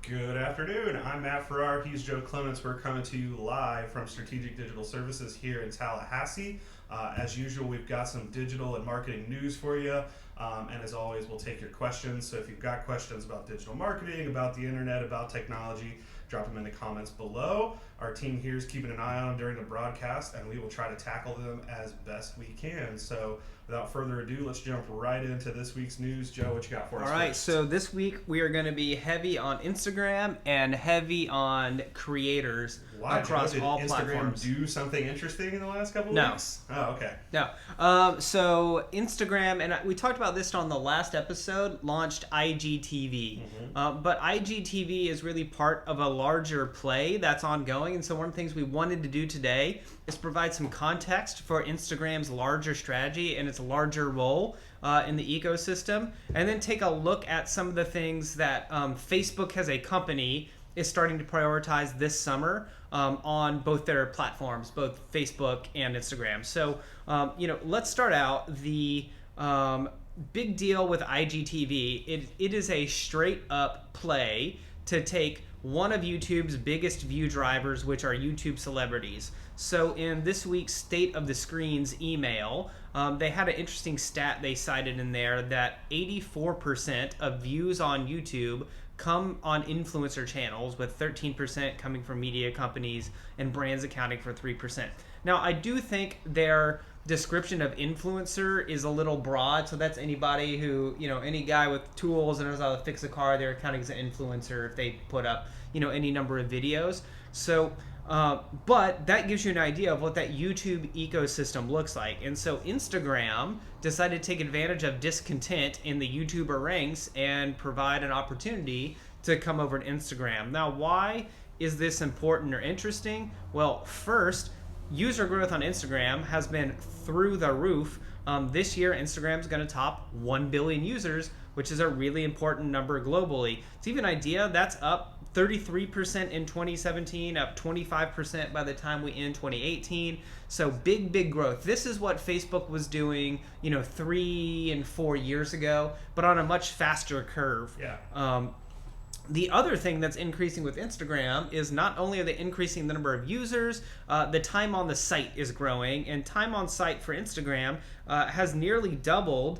Good afternoon. I'm Matt Farrar. He's Joe Clements. We're coming to you live from Strategic Digital Services here in Tallahassee. As usual, we've got some digital and marketing news for you. And as always, we'll take your questions. So if you've got questions about digital marketing, about the internet, about technology, drop them in the comments below. Our team here is keeping an eye on them during the broadcast, and we will try to tackle them as best we can. So without further ado, let's jump right into this week's news. Joe, what you got for us? All right, first? so this week we are going to be heavy on Instagram and heavy on creators across Did all Instagram platforms. do something interesting in the last couple of No. weeks? Oh, okay. No. So Instagram, and we talked about this on the last episode, launched IGTV. But IGTV is really part of a larger play that's ongoing. And so one of the things we wanted to do today is provide some context for Instagram's larger strategy and its larger role in the ecosystem. And then take a look at some of the things that Facebook as a company is starting to prioritize this summer on both their platforms, both Facebook and Instagram. So, let's start out. The big deal with IGTV, it is a straight up play to take one of YouTube's biggest view drivers, which are YouTube celebrities. So in this week's State of the Screens email, they had an interesting stat they cited in there that 84% of views on YouTube come on influencer channels, with 13% coming from media companies and brands accounting for 3%. Now, I do think their description of influencer is a little broad, so that's anybody who, any guy with tools and knows how to fix a car, they're counting as an influencer if they put up, any number of videos. So, but that gives you an idea of what that YouTube ecosystem looks like. And so Instagram decided to take advantage of discontent in the YouTuber ranks and provide an opportunity to come over to Instagram. Now, why is this important or interesting? Well, first, user growth on Instagram has been through the roof. This year, Instagram's going to top 1 billion users, which is a really important number globally. To give you an idea, that's up 33% in 2017, up 25% by the time we end 2018. So big growth. This is what Facebook was doing, 3 and 4 years ago, but on a much faster curve. Yeah. The other thing that's increasing with Instagram is not only are they increasing the number of users, the time on the site is growing, and time on site for Instagram has nearly doubled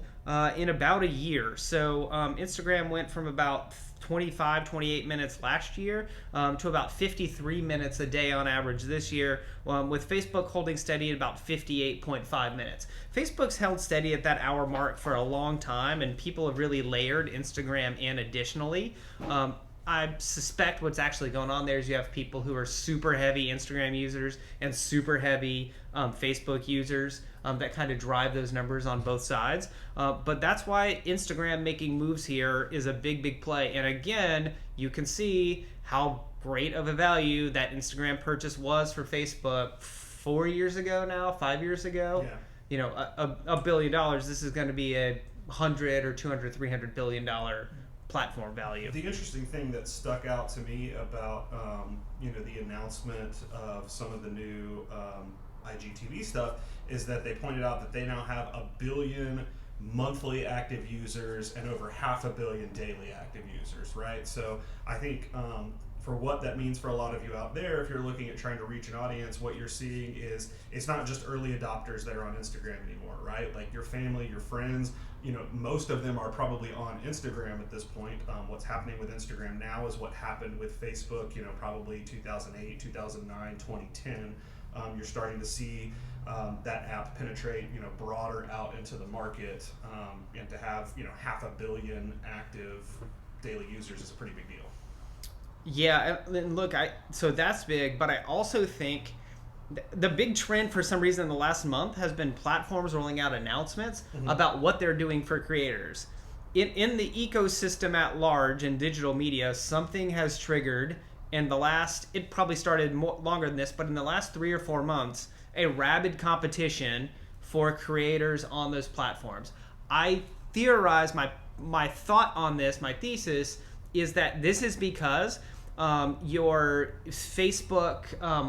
in about a year. So Instagram went from about 28 minutes last year to about 53 minutes a day on average this year, with Facebook holding steady at about 58.5 minutes. Facebook's held steady at that hour mark for a long time, and people have really layered Instagram in additionally. I suspect what's actually going on there is you have people who are super heavy Instagram users and super heavy Facebook users that kind of drive those numbers on both sides. But that's why Instagram making moves here is a big play. And again, you can see how great of a value that Instagram purchase was for Facebook 4 years ago now, 5 years ago. Yeah. $1 billion. This is going to be a 100 or 200, 300 billion dollar platform value. The interesting thing that stuck out to me about the announcement of some of the new IGTV stuff is that they pointed out that they now have 1 billion monthly active users and over 500 million daily active users, right? So I think for what that means for a lot of you out there, if you're looking at trying to reach an audience, what you're seeing is it's not just early adopters that are on Instagram anymore, right? Like your family, your friends, most of them are probably on Instagram at this point. What's happening with Instagram now is what happened with Facebook, probably 2008, 2009, 2010. You're starting to see that app penetrate, broader out into the market, and to have, 500 million active daily users is a pretty big deal. Yeah, and look, so that's big, but I also think the big trend for some reason in the last month has been platforms rolling out announcements about what they're doing for creators. In the ecosystem at large in digital media, something has triggered in the last, it probably started longer than this, but in the last 3 or 4 months, a rabid competition for creators on those platforms. I theorize, my thought on this, my thesis, is that this is because your Facebook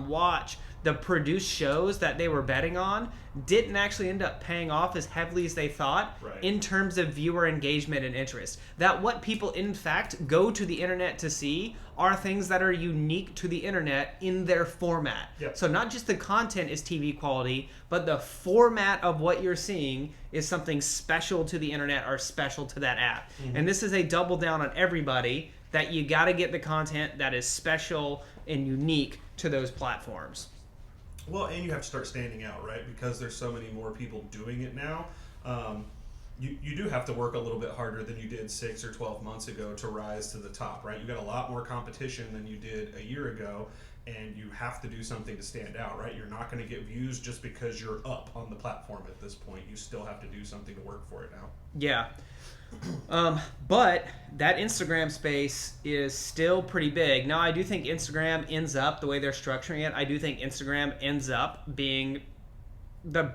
watch the produced shows that they were betting on didn't actually end up paying off as heavily as they thought in terms of viewer engagement and interest. That what people in fact go to the internet to see are things that are unique to the internet in their format. So not just the content is TV quality, but the format of what you're seeing is something special to the internet or special to that app. And this is a double down on everybody that you got to get the content that is special and unique to those platforms. Well, and you have to start standing out, right? Because there's so many more people doing it now. You do have to work a little bit harder than you did 6 or 12 months ago to rise to the top, right? You got a lot more competition than you did a year ago, and you have to do something to stand out, right? You're not going to get views just because you're up on the platform at this point. You still have to do something to work for it now. Yeah. But that Instagram space is still pretty big. Now, I do think Instagram ends up, the way they're structuring it, I do think Instagram ends up being the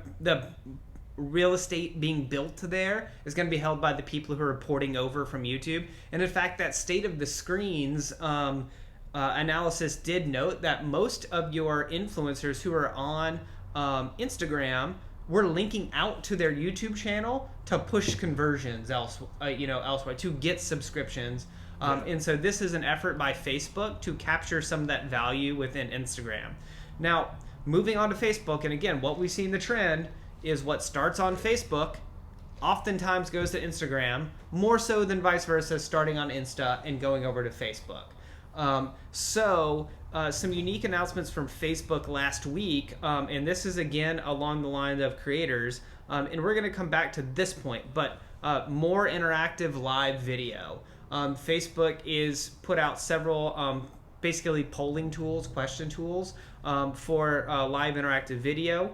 real estate being built there is going to be held by the people who are porting over from YouTube. And in fact, that state of the screens analysis did note that most of your influencers who are on Instagram were linking out to their YouTube channel to push conversions elsewhere, to get subscriptions. And so this is an effort by Facebook to capture some of that value within Instagram. Now, moving on to Facebook, and again, what we see in the trend is what starts on Facebook oftentimes goes to Instagram, more so than vice versa, starting on Insta and going over to Facebook. Some unique announcements from Facebook last week, and this is again along the line of creators, and we're going to come back to this point, but more interactive live video. Facebook is put out several basically polling tools, question tools for live interactive video.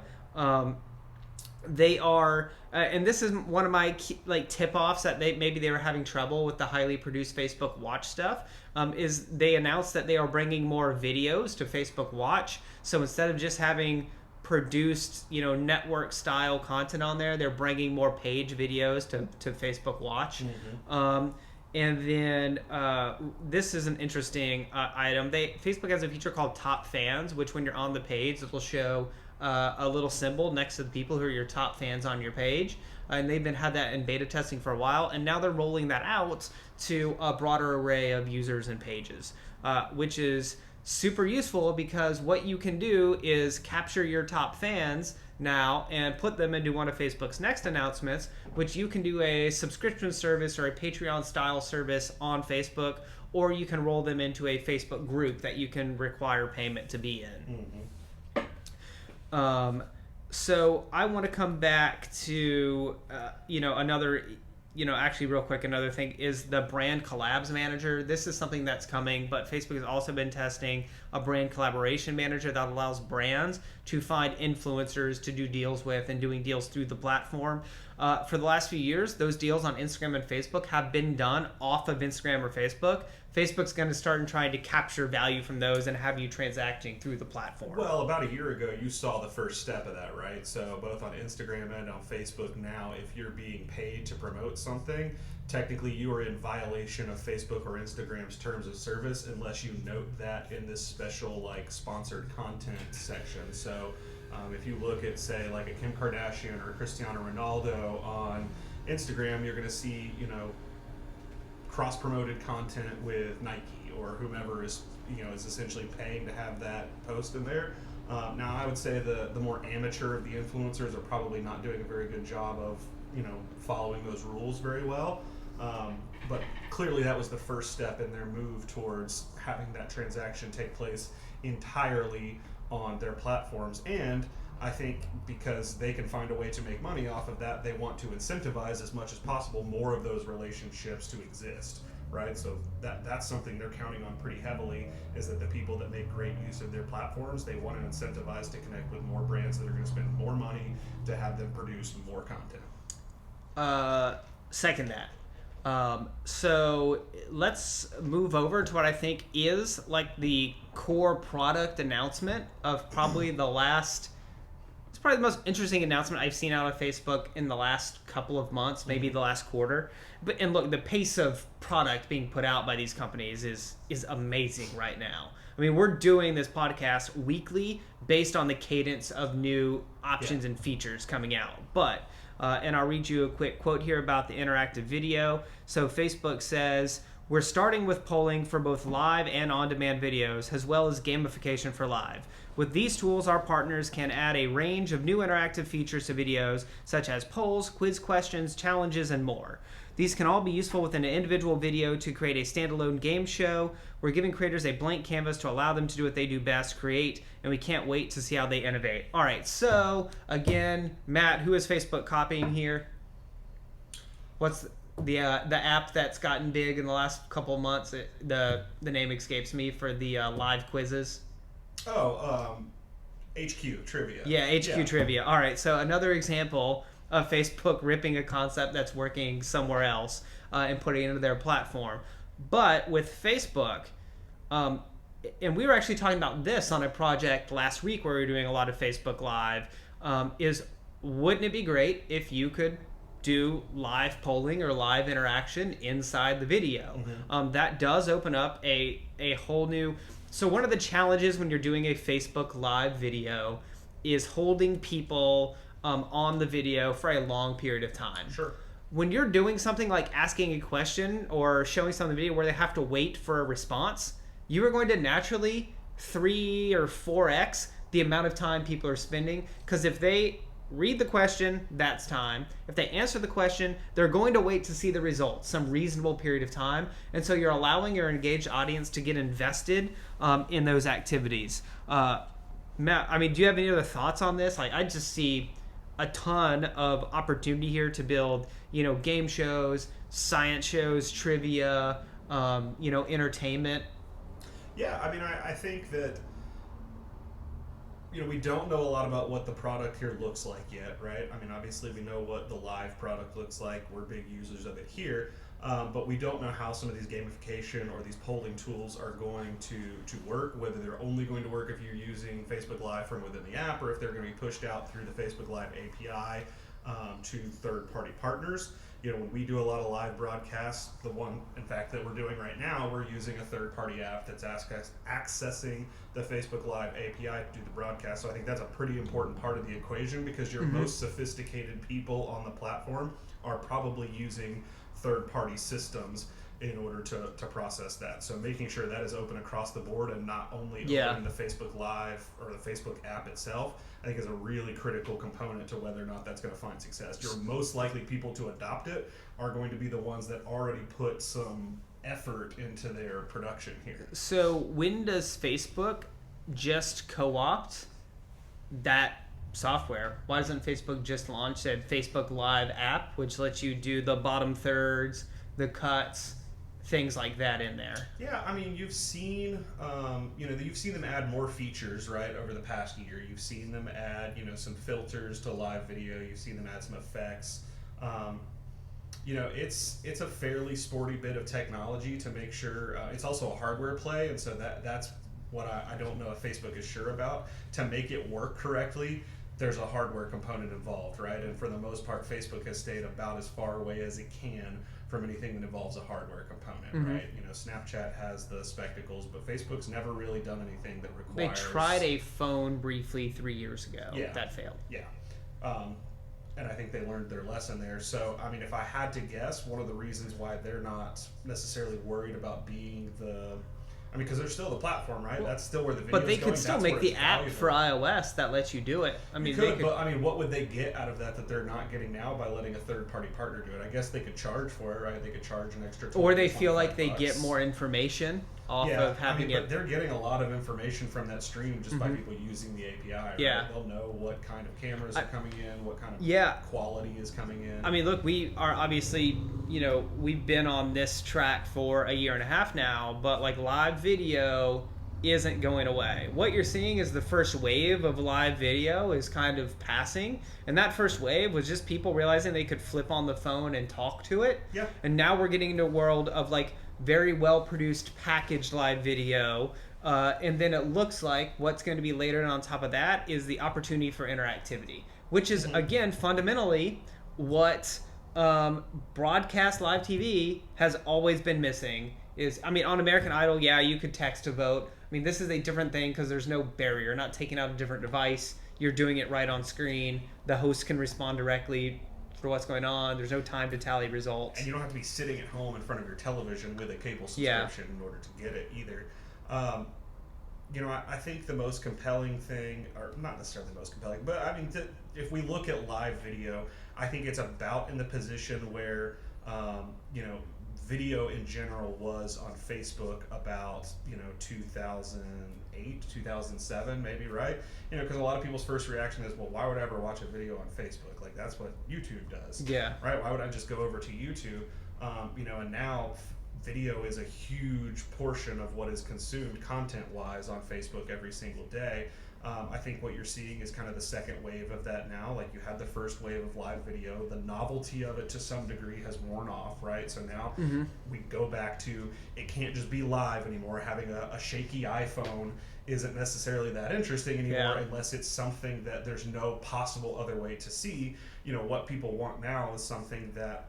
They are, and this is one of my tip-offs that maybe they were having trouble with the highly produced Facebook Watch stuff, is they announced that they are bringing more videos to Facebook Watch. So instead of just having produced, network-style content on there, they're bringing more page videos to Facebook Watch. And then this is an interesting item. Facebook has a feature called Top Fans, which when you're on the page, it will show a little symbol next to the people who are your top fans on your page. And they've had that in beta testing for a while, and now they're rolling that out to a broader array of users and pages, which is super useful because what you can do is capture your top fans now and put them into one of Facebook's next announcements, which you can do a subscription service or a Patreon style service on Facebook, or you can roll them into a Facebook group that you can require payment to be in. So I want to come back to, another, actually real quick, another thing is the brand collabs manager. This is something that's coming, but Facebook has also been testing a brand collaboration manager that allows brands to find influencers to do deals with and doing deals through the platform. For the last few years, those deals on Instagram and Facebook have been done off of Instagram or Facebook. Facebook's going to start trying to capture value from those and have you transacting through the platform. Well, about a year ago, you saw the first step of that, right? So both on Instagram and on Facebook now, if you're being paid to promote something, technically you are in violation of Facebook or Instagram's terms of service unless you note that in this special sponsored content section. So if you look at, say, a Kim Kardashian or Cristiano Ronaldo on Instagram, you're going to see, cross-promoted content with Nike or whomever is essentially paying to have that post in there. Now, I would say the more amateur of the influencers are probably not doing a very good job of following those rules very well. But clearly, that was the first step in their move towards having that transaction take place entirely on their platforms. And I think because they can find a way to make money off of that, they want to incentivize as much as possible more of those relationships to exist, right? So that's something they're counting on pretty heavily, is that the people that make great use of their platforms, they want to incentivize to connect with more brands that are going to spend more money to have them produce more content. Second that. So let's move over to what I think is the core product announcement of probably the last probably the most interesting announcement I've seen out of Facebook in the last couple of months, maybe the last quarter. And look, the pace of product being put out by these companies is amazing right now. I mean, we're doing this podcast weekly based on the cadence of new options and features coming out. But, and I'll read you a quick quote here about the interactive video. So Facebook says, we're starting with polling for both live and on-demand videos, as well as gamification for live. With these tools, our partners can add a range of new interactive features to videos, such as polls, quiz questions, challenges, and more. These can all be useful within an individual video to create a standalone game show. We're giving creators a blank canvas to allow them to do what they do best, create, and we can't wait to see how they innovate. All right, so again, Matt, who is Facebook copying here? What's the app that's gotten big in the last couple of months? The name escapes me for the live quizzes. HQ Trivia. Yeah, HQ Trivia. All right, so another example of Facebook ripping a concept that's working somewhere else and putting it into their platform. But with Facebook, and we were actually talking about this on a project last week where we were doing a lot of Facebook Live, is wouldn't it be great if you could do live polling or live interaction inside the video? That does open up a whole new... So one of the challenges when you're doing a Facebook Live video is holding people on the video for a long period of time. Sure. When you're doing something like asking a question or showing something on the video where they have to wait for a response, you are going to naturally 3 or 4x the amount of time people are spending, because if they read the question, that's time. If they answer the question, they're going to wait to see the results, some reasonable period of time. And so you're allowing your engaged audience to get invested in those activities. Matt, I mean, do you have any other thoughts on this? Like, I just see a ton of opportunity here to build, game shows, science shows, trivia, entertainment. Yeah, I mean, I think that, we don't know a lot about what the product here looks like yet, right? I mean, obviously we know what the live product looks like. We're big users of it here. But we don't know how some of these gamification or these polling tools are going to work, whether they're only going to work if you're using Facebook Live from within the app, or if they're going to be pushed out through the Facebook Live API to third-party partners. When we do a lot of live broadcasts, the one, in fact, that we're doing right now, we're using a third-party app that's accessing the Facebook Live API to do the broadcast. So I think that's a pretty important part of the equation, because your most sophisticated people on the platform are probably using third-party systems in order to process that. So making sure that is open across the board and not only open the Facebook Live or the Facebook app itself, I think is a really critical component to whether or not that's going to find success. Your most likely people to adopt it are going to be the ones that already put some effort into their production here. So when does Facebook just co-opt that software? Why doesn't Facebook just launch a Facebook Live app, which lets you do the bottom thirds, the cuts, things like that in there? Yeah, I mean, you've seen, you've seen them add more features, right, over the past year. You've seen them add, some filters to live video. You've seen them add some effects. It's a fairly sporty bit of technology to make sure. It's also a hardware play, and so that's what I don't know if Facebook is sure about. To make it work correctly, there's a hardware component involved, right? And for the most part, Facebook has stayed about as far away as it can from anything that involves a hardware component, right? Snapchat has the spectacles, but Facebook's never really done anything that requires... They tried a phone briefly 3 years ago. Yeah. That failed. Yeah. And I think they learned their lesson there. So, I mean, if I had to guess, one of the reasons why they're not necessarily worried about being the... I mean, because they're still the platform, right? That's still where the video is going. But they could still make the app for iOS that lets you do it. I mean, they could, but I mean, what would they get out of that they're not getting now by letting a third-party partner do it? I guess they could charge for it, right? They could charge an extra $20, or they feel like they get more information off of having but they're getting a lot of information from that stream just by people using the API. Right? Yeah, they'll know what kind of cameras are coming in, what kind of quality is coming in. I mean, look, we are obviously, we've been on this track for a year and a half now, but like live video isn't going away. What you're seeing is the first wave of live video is kind of passing, and that first wave was just people realizing they could flip on the phone and talk to it. And now we're getting into a world of like very well produced packaged live video And then it looks like what's going to be layered on top of that is the opportunity for interactivity, which is, again, fundamentally what broadcast live TV has always been missing. Is, I mean, on American Idol, yeah, you could text to vote. I mean, this is a different thing because there's no barrier. You're not taking out a different device. You're doing it right on screen. The host can respond directly for what's going on. There's no time to tally results. And you don't have to be sitting at home in front of your television with a cable subscription in order to get it either. I think the most compelling thing, or not necessarily the most compelling, but I mean, if we look at live video, I think it's about in the position where, video in general was on Facebook about 2008, 2007 maybe, right? Because a lot of people's first reaction is, well, why would I ever watch a video on Facebook? Like, that's what YouTube does. Yeah. Right? Why would I just go over to YouTube? And now video is a huge portion of what is consumed content-wise on Facebook every single day. I think what you're seeing is kind of the second wave of that now. Like, you had the first wave of live video. The novelty of it to some degree has worn off, right? So now we go back to, it can't just be live anymore. Having a shaky iPhone isn't necessarily that interesting anymore unless it's something that there's no possible other way to see. What people want now is something that,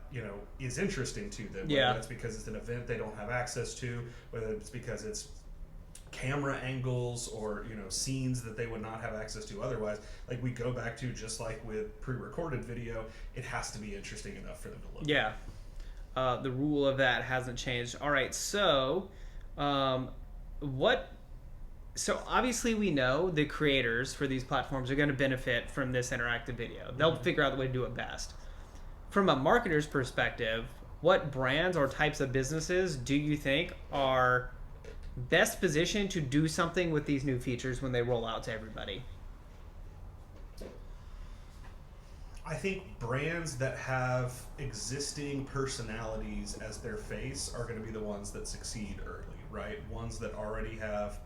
is interesting to them. Whether that's because it's an event they don't have access to, whether it's because it's camera angles or scenes that they would not have access to otherwise. Like, we go back to, just like with pre-recorded video, it has to be interesting enough for them to look at. The rule of that hasn't changed. All right, so so obviously we know the creators for these platforms are going to benefit from this interactive video. They'll figure out the way to do it best. From a marketer's perspective, what brands or types of businesses do you think are best positioned to do something with these new features when they roll out to everybody? I think brands that have existing personalities as their face are going to be the ones that succeed early, right? Ones that already have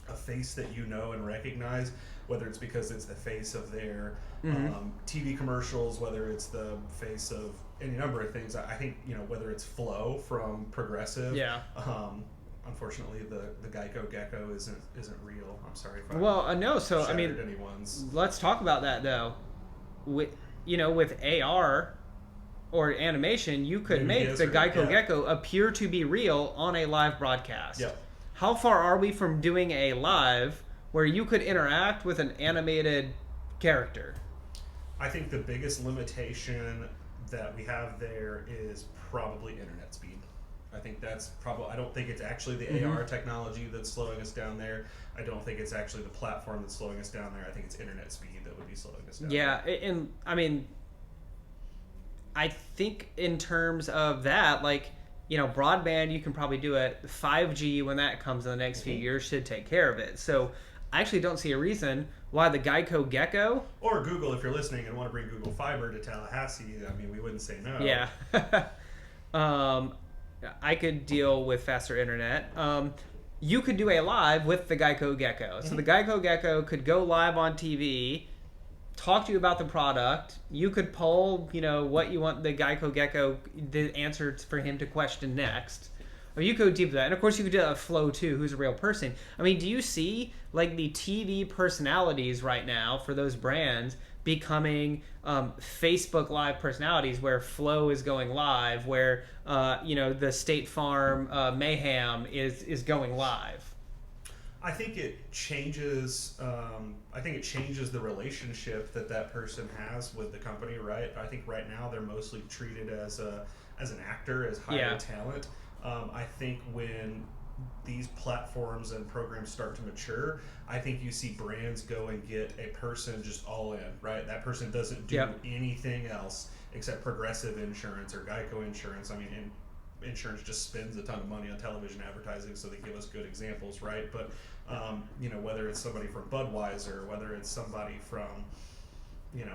a face that and recognize, whether it's because it's the face of their TV commercials, whether it's the face of any number of things. I think, whether it's Flo from Progressive. Unfortunately, the Geico Gecko isn't real. I'm sorry if I no. So I mean, anyone's. Let's talk about that though. With AR or animation, you could make the Geico Gecko appear to be real on a live broadcast. Yep. How far are we from doing a live where you could interact with an animated character? I think the biggest limitation that we have there is probably internet speed. I think that's probably, I don't think it's actually the AR technology that's slowing us down there. I don't think it's actually the platform that's slowing us down there. I think it's internet speed that would be slowing us down there. And I mean, I think in terms of that, like, broadband, you can probably do it. 5G, when that comes in the next few years, should take care of it. So I actually don't see a reason why the Geico Gecko... Or Google, if you're listening and want to bring Google Fiber to Tallahassee, I mean, we wouldn't say no. Yeah. I could deal with faster internet. You could do a live with the Geico Gecko. So the Geico Gecko could go live on TV, talk to you about the product. You could poll, what you want the Geico Gecko, the answer for him to question next. Or you could go deep with that. And of course, you could do that with Flo too, who's a real person. I mean, do you see like the TV personalities right now for those brands becoming Facebook Live personalities, where Flo is going live, where the State Farm Mayhem is going live? I think it changes. I think it changes the relationship that person has with the company, right? I think right now they're mostly treated as an actor, as higher talent. I think when these platforms and programs start to mature, I think you see brands go and get a person just all in, right? That person doesn't do anything else except Progressive Insurance or Geico Insurance. I mean, insurance just spends a ton of money on television advertising, so they give us good examples, right? But whether it's somebody from Budweiser, whether it's somebody from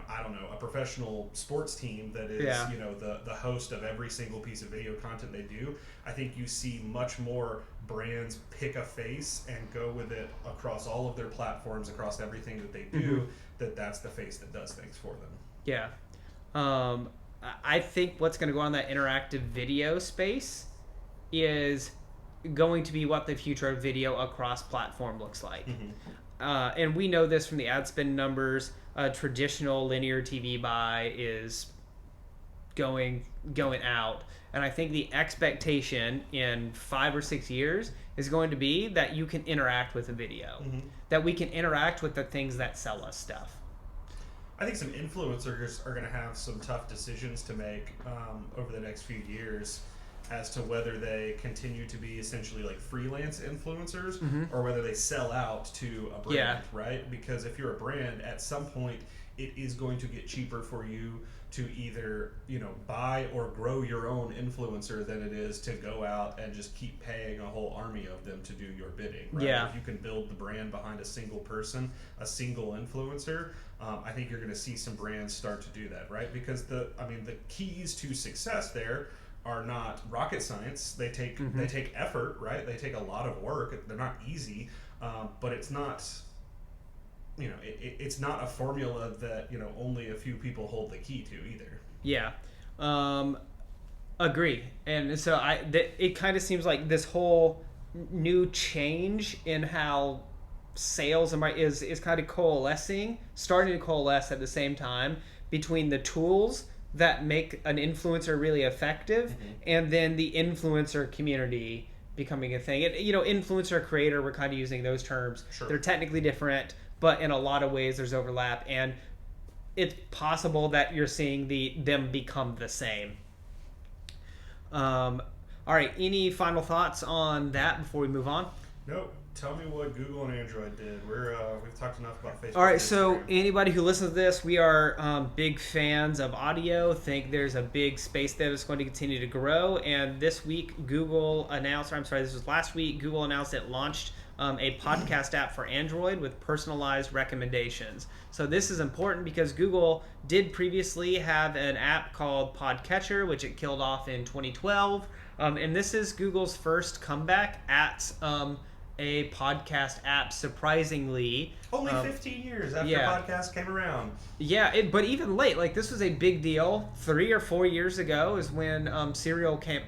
I don't know, a professional sports team that is the host of every single piece of video content they do, I think you see much more brands pick a face and go with it across all of their platforms, across everything that they do, that's the face that does things for them. I think what's going to go on that interactive video space is going to be what the future of video across platform looks like. Mm-hmm. And we know this from the ad spend numbers. Traditional linear TV buy is going out, and I think the expectation in 5 or 6 years is going to be that you can interact with a video, that we can interact with the things that sell us stuff. I think some influencers are going to have some tough decisions to make over the next few years as to whether they continue to be essentially like freelance influencers or whether they sell out to a brand, right? Because if you're a brand, at some point it is going to get cheaper for you to either, buy or grow your own influencer than it is to go out and just keep paying a whole army of them to do your bidding, right? Yeah. If you can build the brand behind a single person, a single influencer, I think you're going to see some brands start to do that, right? Because the keys to success there are not rocket science. They take effort, right? They take a lot of work. They're not easy, but it's not, it's not a formula that only a few people hold the key to either. Yeah, agree. And so it kind of seems like this whole new change in how sales is kind of starting to coalesce at the same time between the tools that make an influencer really effective and then the influencer community becoming a thing. And, influencer creator, we're kind of using those terms. Sure. They're technically different, but in a lot of ways there's overlap, and it's possible that you're seeing them become the same. All right, any final thoughts on that before we move on? Nope. Tell me what Google and Android did. We've talked enough about Facebook. All right, so anybody who listens to this, we are big fans of audio. Think there's a big space there that's going to continue to grow. And this week, this was last week, Google announced it launched a podcast app for Android with personalized recommendations. So this is important because Google did previously have an app called Podcatcher, which it killed off in 2012. And this is Google's first comeback at a podcast app, surprisingly. Only 15 years after podcast came around. Yeah, but even late, like this was a big deal. 3 or 4 years ago is when Serial came.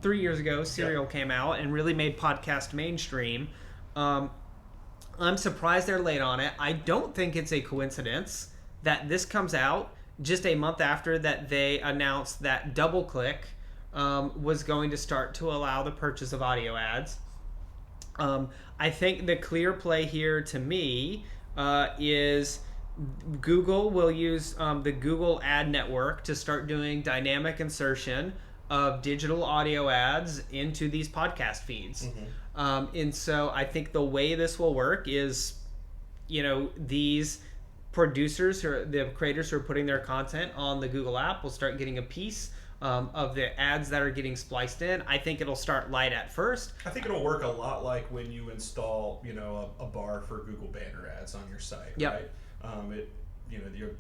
3 years ago, Serial came out and really made podcast mainstream. I'm surprised they're late on it. I don't think it's a coincidence that this comes out just a month after that they announced that DoubleClick was going to start to allow the purchase of audio ads. I think the clear play here to me is Google will use the Google Ad Network to start doing dynamic insertion of digital audio ads into these podcast feeds. And so I think the way this will work is, these producers, the creators who are putting their content on the Google app will start getting a piece of the ads that are getting spliced in. I think it'll start light at first. I think it'll work a lot like when you install, a bar for Google banner ads on your site, right?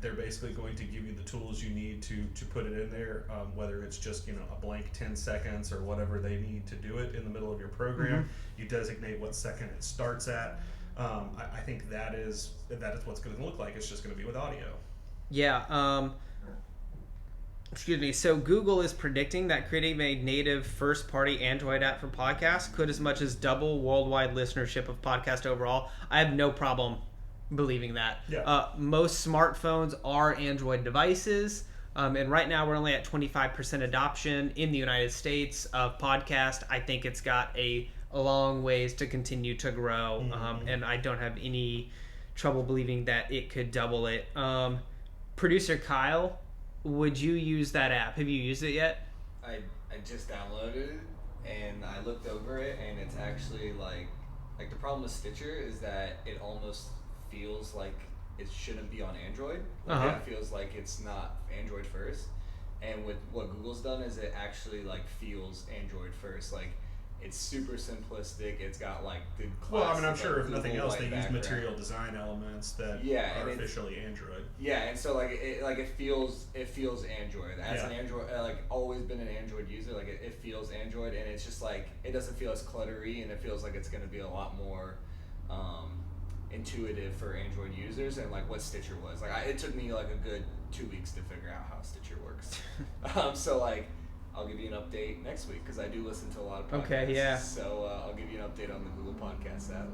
They're basically going to give you the tools you need to put it in there, whether it's just, a blank 10 seconds or whatever they need to do it in the middle of your program. You designate what second it starts at. I think that is what's going to look like. It's just going to be with audio. Yeah. Excuse me. So Google is predicting that creating a native first-party Android app for podcasts could as much as double worldwide listenership of podcast overall. I have no problem believing that. Most smartphones are Android devices, and right now we're only at 25% adoption in the United States of podcast. I think it's got a long ways to continue to grow, and I don't have any trouble believing that it could double it. Producer Kyle, would you use that app? Have you used it yet? I just downloaded it and I looked over it, and it's actually like the problem with Stitcher is that it almost feels like it shouldn't be on Android. It feels like it's not Android first. And with what Google's done is it actually feels Android first. It's super simplistic. It's got good classic. Well, I'm sure if nothing else, they use background. material design elements that are officially Android. Yeah, and so it feels Android. As an Android, always been an Android user. It feels Android, and it's just it doesn't feel as cluttery, and it feels like it's going to be a lot more intuitive for Android users, and what Stitcher was. It took me a good 2 weeks to figure out how Stitcher works. So I'll give you an update next week because I do listen to a lot of podcasts. Okay, yeah. So I'll give you an update on the Google Podcast app.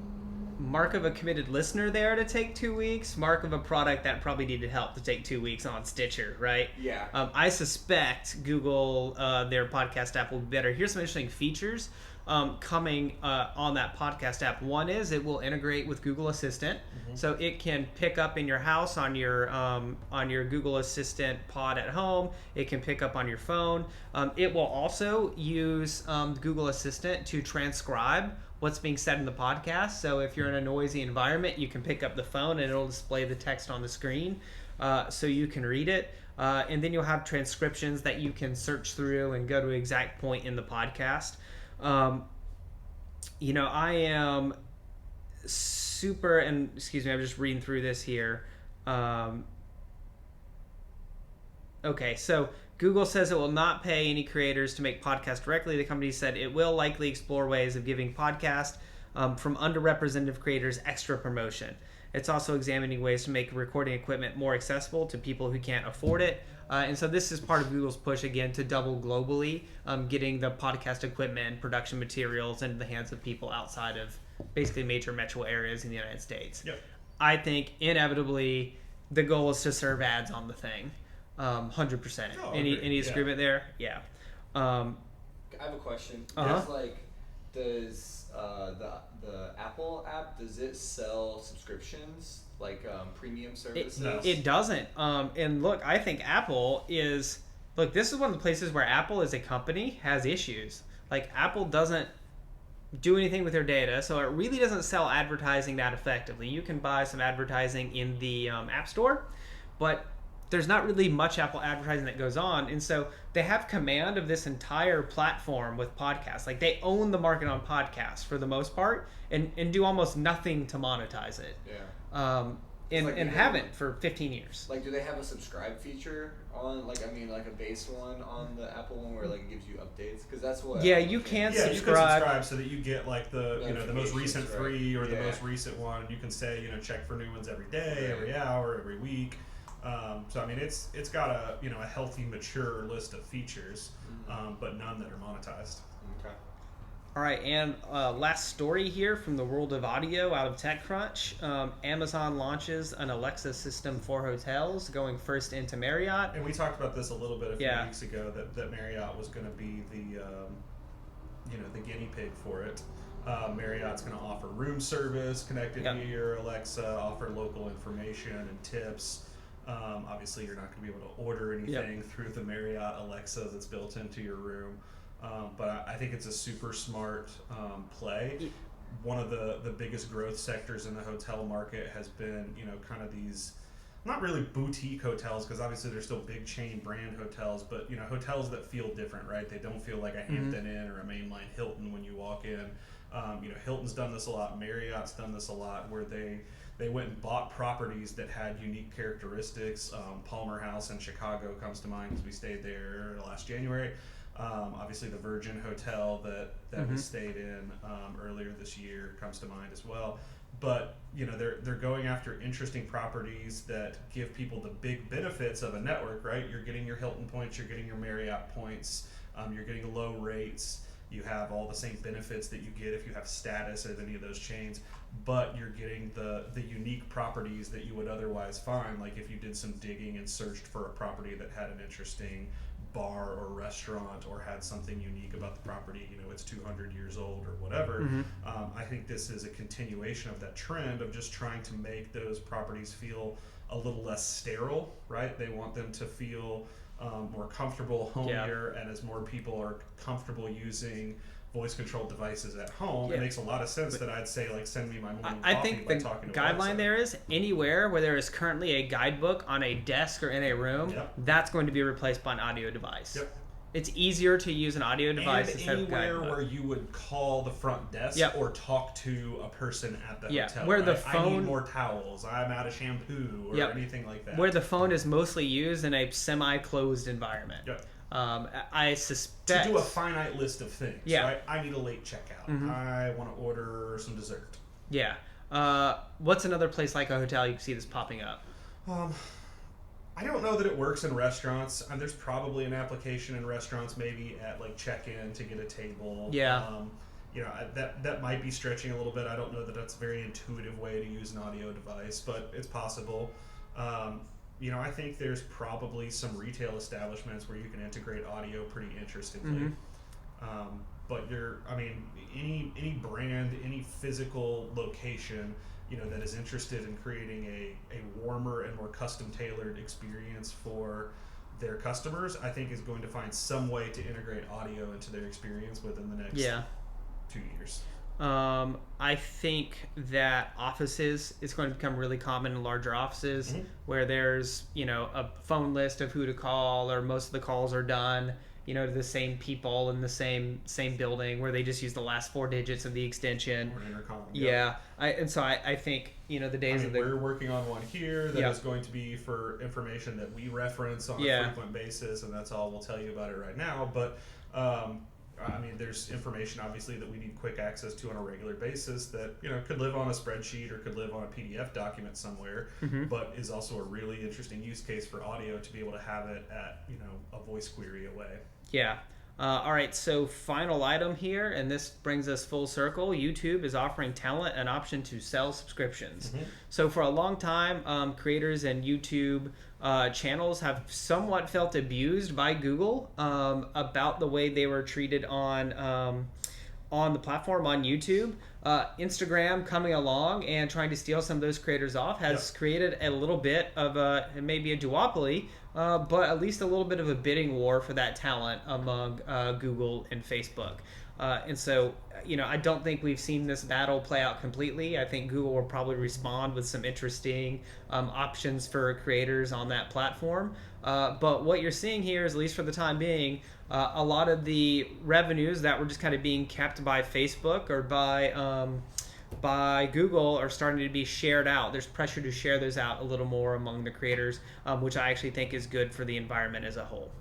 Mark of a committed listener there to take 2 weeks. Mark of a product that probably needed help to take 2 weeks on Stitcher, right? Yeah. I suspect Google, their podcast app will be better. Here's some interesting features coming on that podcast app. One is it will integrate with Google Assistant, so it can pick up in your house on your Google Assistant pod at home. It can pick up on your phone. It will also use Google Assistant to transcribe what's being said in the podcast. So if you're in a noisy environment, you can pick up the phone and it'll display the text on the screen, so you can read it. And then you'll have transcriptions that you can search through and go to an exact point in the podcast. I am super, and excuse me, I'm just reading through this here. Okay, so Google says it will not pay any creators to make podcasts directly. The company said it will likely explore ways of giving podcasts from underrepresented creators extra promotion. It's also examining ways to make recording equipment more accessible to people who can't afford it. And so this is part of Google's push, again, to double globally, getting the podcast equipment and production materials into the hands of people outside of basically major metro areas in the United States. Yep. I think inevitably the goal is to serve ads on the thing. 100%. Oh, Any agreement there? Yeah. I have a question. Uh-huh. Does the Apple app, does it sell subscriptions premium services? It doesn't. And look, I think Apple is this is one of the places where Apple as a company has issues. Like Apple doesn't do anything with their data, so it really doesn't sell advertising that effectively. You can buy some advertising in the App Store, but there's not really much Apple advertising that goes on. And so they have command of this entire platform with podcasts. Like they own the market on podcasts for the most part and do almost nothing to monetize it. Yeah. And haven't for 15 years. Do they have a subscribe feature on, a base one on the Apple one where it gives you updates? Because that's what. Yeah, you can you can subscribe. subscribe so that you get the most recent 3 or the most recent one. You can say check for new ones every day, every hour, every week. So I mean, it's got a healthy, mature list of features, but none that are monetized. Okay. All right, and last story here from the world of audio out of TechCrunch. Amazon launches an Alexa system for hotels, going first into Marriott. And we talked about this a little bit a few weeks ago that Marriott was going to be the guinea pig for it. Marriott's going to offer room service connected to your Alexa, offer local information and tips. Obviously, you're not going to be able to order anything through the Marriott Alexa that's built into your room. But I think it's a super smart play. One of the biggest growth sectors in the hotel market has been, kind of these, not really boutique hotels, because obviously they're still big chain brand hotels, but, hotels that feel different, right? They don't feel like a Hampton Inn or a mainline Hilton when you walk in. Hilton's done this a lot. Marriott's done this a lot, where they went and bought properties that had unique characteristics. Palmer House in Chicago comes to mind because we stayed there last January. Obviously, the Virgin Hotel that we stayed in earlier this year comes to mind as well. But they're going after interesting properties that give people the big benefits of a network, right? You're getting your Hilton points, you're getting your Marriott points, you're getting low rates. You have all the same benefits that you get if you have status at any of those chains, but you're getting the unique properties that you would otherwise find. Like if you did some digging and searched for a property that had an interesting bar or restaurant or had something unique about the property, it's 200 years old or whatever. I think this is a continuation of that trend of just trying to make those properties feel a little less sterile, right? They want them to feel more comfortable, homier, and as more people are comfortable using voice-controlled devices at home, it makes a lot of sense that I'd say, send me my morning coffee. I think the guideline there is anywhere where there is currently a guidebook on a desk or in a room, that's going to be replaced by an audio device. Yep. It's easier to use an audio device instead of anywhere where you would call the front desk or talk to a person at the hotel. Where the I phone, need more towels, I'm out of shampoo, or anything like that. Where the phone is mostly used in a semi-closed environment. Yep. I suspect to do a finite list of things. Right? I need a late checkout. I want to order some dessert. Yeah. What's another place like a hotel you can see this popping up? I don't know that it works in restaurants. There's probably an application in restaurants, maybe at like check-in to get a table. Yeah. That might be stretching a little bit. I don't know that that's a very intuitive way to use an audio device, but it's possible. I think there's probably some retail establishments where you can integrate audio pretty interestingly. But any brand, any physical location, that is interested in creating a warmer and more custom tailored experience for their customers, I think is going to find some way to integrate audio into their experience within the next 2 years. I think that offices, it's going to become really common in larger offices where there's, a phone list of who to call, or most of the calls are done, to the same people in the same building, where they just use the last 4 digits of the extension. Or an intercom. Yeah. I think, the days of the... We're working on one here that is going to be for information that we reference on a frequent basis, and that's all we'll tell you about it right now. But, there's information, obviously, that we need quick access to on a regular basis that, could live on a spreadsheet or could live on a PDF document somewhere, but is also a really interesting use case for audio to be able to have it at, a voice query away. Yeah. All right, so final item here, and this brings us full circle. YouTube is offering talent an option to sell subscriptions. So for a long time, creators and YouTube channels have somewhat felt abused by Google about the way they were treated on the platform on YouTube. Instagram coming along and trying to steal some of those creators off has created a little bit of maybe a duopoly, but at least a little bit of a bidding war for that talent among Google and Facebook. And so, I don't think we've seen this battle play out completely. I think Google will probably respond with some interesting options for creators on that platform. But what you're seeing here is, at least for the time being, a lot of the revenues that were just kind of being kept by Facebook or by Google are starting to be shared out. There's pressure to share those out a little more among the creators, which I actually think is good for the environment as a whole.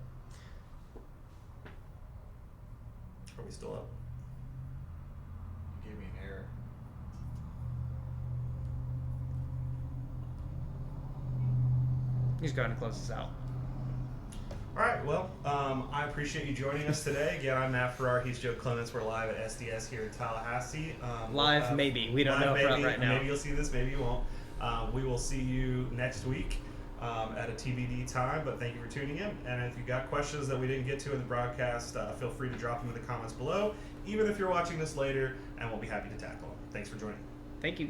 Are we still up? You gave me an error. Just go ahead and close this out. All right, well, I appreciate you joining us today. Again, I'm Matt Farrar. He's Joe Clements. We're live at SDS here in Tallahassee. Maybe. We don't know right now. Maybe you'll see this, maybe you won't. We will see you next week at a TBD time, but thank you for tuning in. And if you've got questions that we didn't get to in the broadcast, feel free to drop them in the comments below, even if you're watching this later, and we'll be happy to tackle them. Thanks for joining. Thank you.